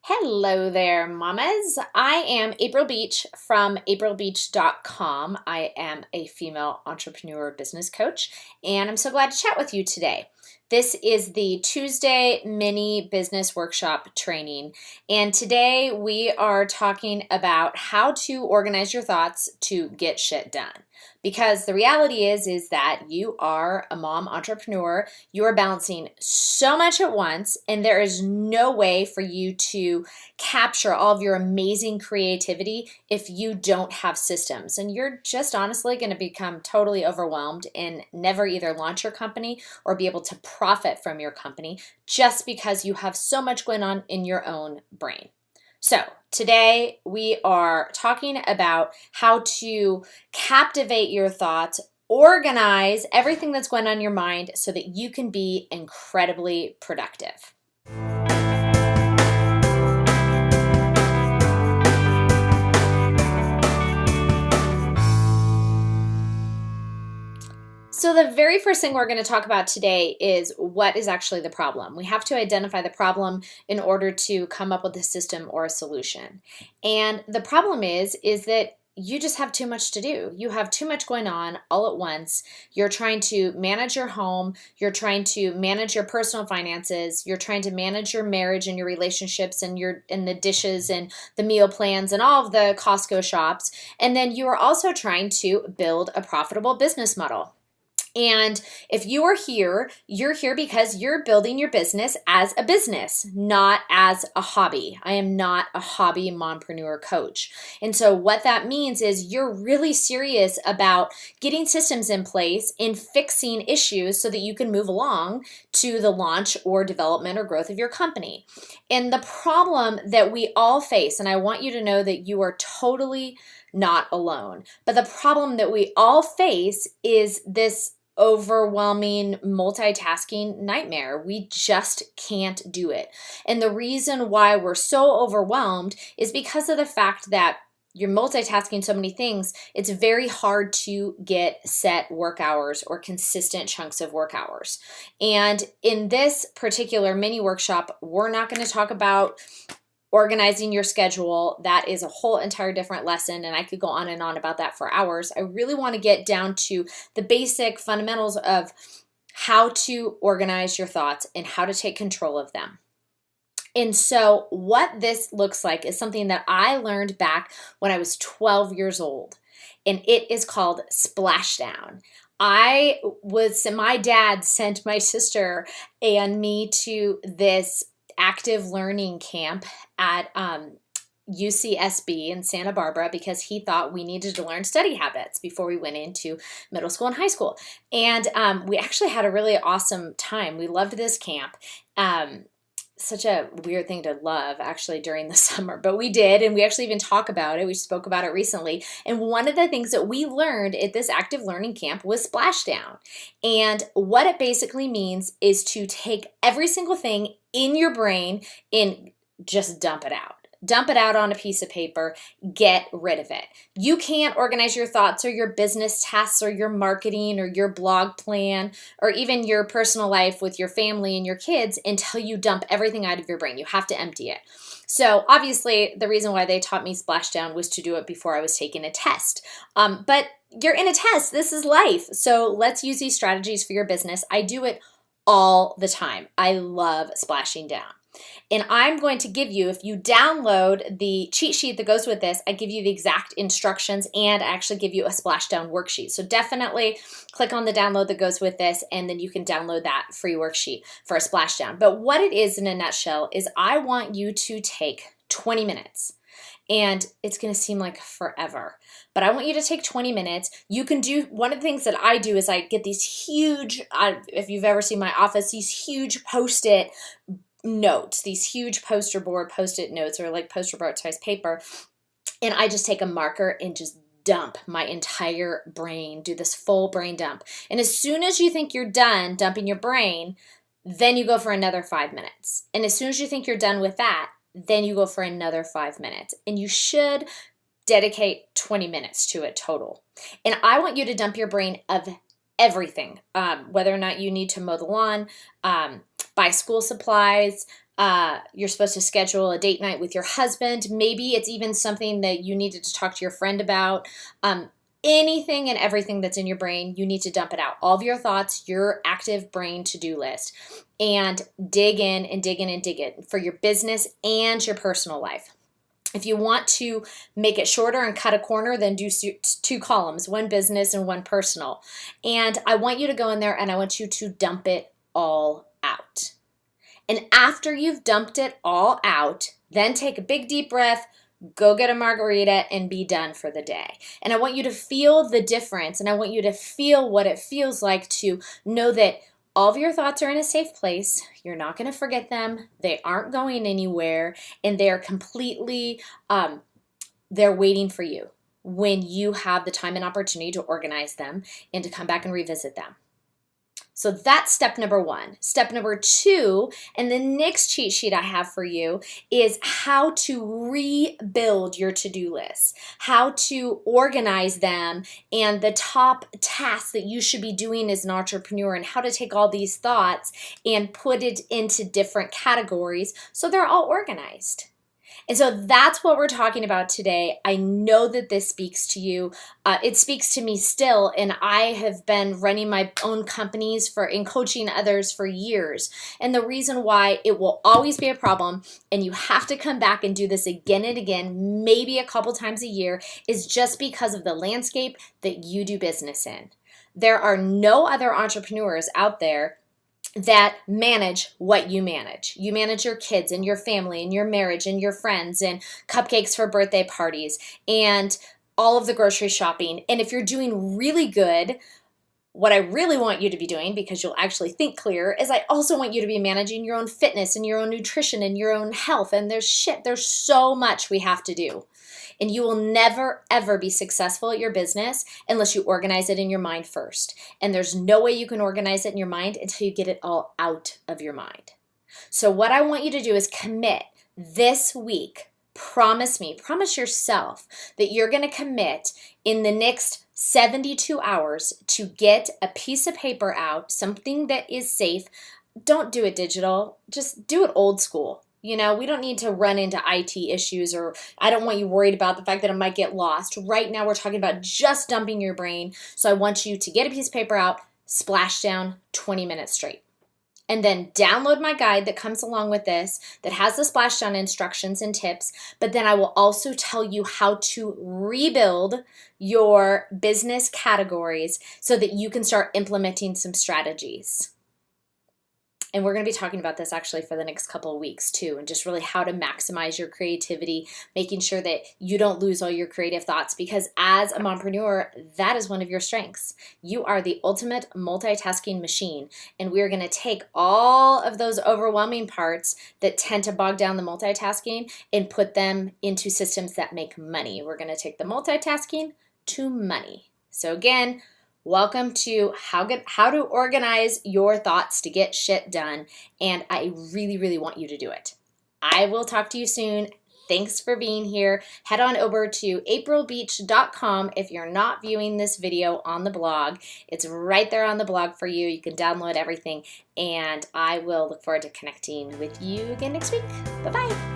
Hello there, mamas. I am April Beach from aprilbeach.com. I am a female entrepreneur business coach, and I'm so glad to chat with you today. This is the Tuesday mini business workshop training, and today we are talking about how to organize your thoughts to get shit done. Because the reality is that you are a mom entrepreneur, you are balancing so much at once, and there is no way for you to capture all of your amazing creativity if you don't have systems. And you're just honestly going to become totally overwhelmed and never either launch your company or be able to profit from your company just because you have so much going on in your own brain. So today we are talking about how to captivate your thoughts, organize everything that's going on in your mind so that you can be incredibly productive. So the very first thing we're going to talk about today is what is actually the problem. We have to identify the problem in order to come up with a system or a solution. And the problem is that you just have too much to do. You have too much going on all at once. You're trying to manage your home. You're trying to manage your personal finances. You're trying to manage your marriage and your relationships and the dishes and the meal plans and all of the Costco shops. And then you are also trying to build a profitable business model. And if you are here, you're here because you're building your business as a business, not as a hobby. I am not a hobby mompreneur coach. And so what that means is you're really serious about getting systems in place and fixing issues so that you can move along to the launch or development or growth of your company. And the problem that we all face, and I want you to know that you are totally not alone, but the problem that we all face is this overwhelming multitasking nightmare. We just can't do it. And the reason why we're so overwhelmed is because of the fact that you're multitasking so many things, it's very hard to get set work hours or consistent chunks of work hours. And in this particular mini workshop, we're not going to talk about organizing your schedule. That is a whole entire different lesson, and I could go on and on about that for hours. I really want to get down to the basic fundamentals of how to organize your thoughts and how to take control of them. And so what this looks like is something that I learned back when I was 12 years old, and it is called splashdown. My dad sent my sister and me to this active learning camp at UCSB in Santa Barbara because he thought we needed to learn study habits before we went into middle school and high school. And we actually had a really awesome time. We loved this camp. Such a weird thing to love actually during the summer, but we did, and we actually even talk about it. We spoke about it recently. And one of the things that we learned at this active learning camp was splashdown. And what it basically means is to take every single thing in your brain and just dump it out. Dump it out on a piece of paper, get rid of it. You can't organize your thoughts or your business tasks or your marketing or your blog plan or even your personal life with your family and your kids until you dump everything out of your brain. You have to empty it. So obviously the reason why they taught me splashdown was to do it before I was taking a test. But you're in a test. This is life. So let's use these strategies for your business. I do it all the time. I love splashing down. And I'm going to give you, if you download the cheat sheet that goes with this, I give you the exact instructions and I actually give you a splashdown worksheet. So definitely click on the download that goes with this and then you can download that free worksheet for a splashdown. But what it is in a nutshell is I want you to take 20 minutes. And it's going to seem like forever, but I want you to take 20 minutes. You can do, one of the things that I do is I get these huge, if you've ever seen my office, these huge Post-it notes, these huge Post-it notes or like poster board size paper. And I just take a marker and just dump my entire brain, do this full brain dump. And as soon as you think you're done dumping your brain, then you go for another 5 minutes. And as soon as you think you're done with that, then you go for another 5 minutes. And you should dedicate 20 minutes to it total. And I want you to dump your brain of everything, whether or not you need to mow the lawn, buy school supplies, You're supposed to schedule a date night with your husband. Maybe it's even something that you needed to talk to your friend about. Anything and everything that's in your brain, you need to dump it out. All of your thoughts, your active brain to-do list, and dig in and dig in and dig in for your business and your personal life. If you want to make it shorter and cut a corner, then do two columns, one business and one personal. And I want you to go in there and I want you to dump it all out. And after you've dumped it all out, then take a big deep breath, go get a margarita, and be done for the day. And I want you to feel the difference, and I want you to feel what it feels like to know that all of your thoughts are in a safe place. You're not going to forget them. They aren't going anywhere, and they're completely, they're waiting for you when you have the time and opportunity to organize them and to come back and revisit them. So that's step number one. Step number two, and the next cheat sheet I have for you, is how to rebuild your to-do list, how to organize them, and the top tasks that you should be doing as an entrepreneur, and how to take all these thoughts and put it into different categories so they're all organized. And so that's what we're talking about today. I know that this speaks to you. It speaks to me still, and I have been running my own companies and coaching others for years. And the reason why it will always be a problem, and you have to come back and do this again and again, maybe a couple times a year, is just because of the landscape that you do business in. There are no other entrepreneurs out there that manage what you manage. You manage your kids and your family and your marriage and your friends and cupcakes for birthday parties and all of the grocery shopping. And if you're doing really good, what I really want you to be doing, because you'll actually think clearer, is I also want you to be managing your own fitness and your own nutrition and your own health. And there's so much we have to do. And you will never, ever be successful at your business unless you organize it in your mind first. And there's no way you can organize it in your mind until you get it all out of your mind. So what I want you to do is commit this week. Promise yourself that you're going to commit in the next 72 hours to get a piece of paper out, something that is safe. Don't do it digital. Just do it old school. You know, we don't need to run into IT issues, or I don't want you worried about the fact that it might get lost. Right now, we're talking about just dumping your brain. So I want you to get a piece of paper out, splash down 20 minutes straight. And then download my guide that comes along with this that has the splashdown instructions and tips. But then I will also tell you how to rebuild your business categories so that you can start implementing some strategies. And we're going to be talking about this actually for the next couple of weeks too, and just really how to maximize your creativity, making sure that you don't lose all your creative thoughts, because as a mompreneur, that is one of your strengths. You are the ultimate multitasking machine, and we are going to take all of those overwhelming parts that tend to bog down the multitasking and put them into systems that make money. We're going to take the multitasking to money. So again, welcome to how to organize your thoughts to get shit done, and I really, really want you to do it. I will talk to you soon. Thanks for being here. Head on over to aprilbeach.com if you're not viewing this video on the blog. It's right there on the blog for you. You can download everything, and I will look forward to connecting with you again next week. Bye-bye.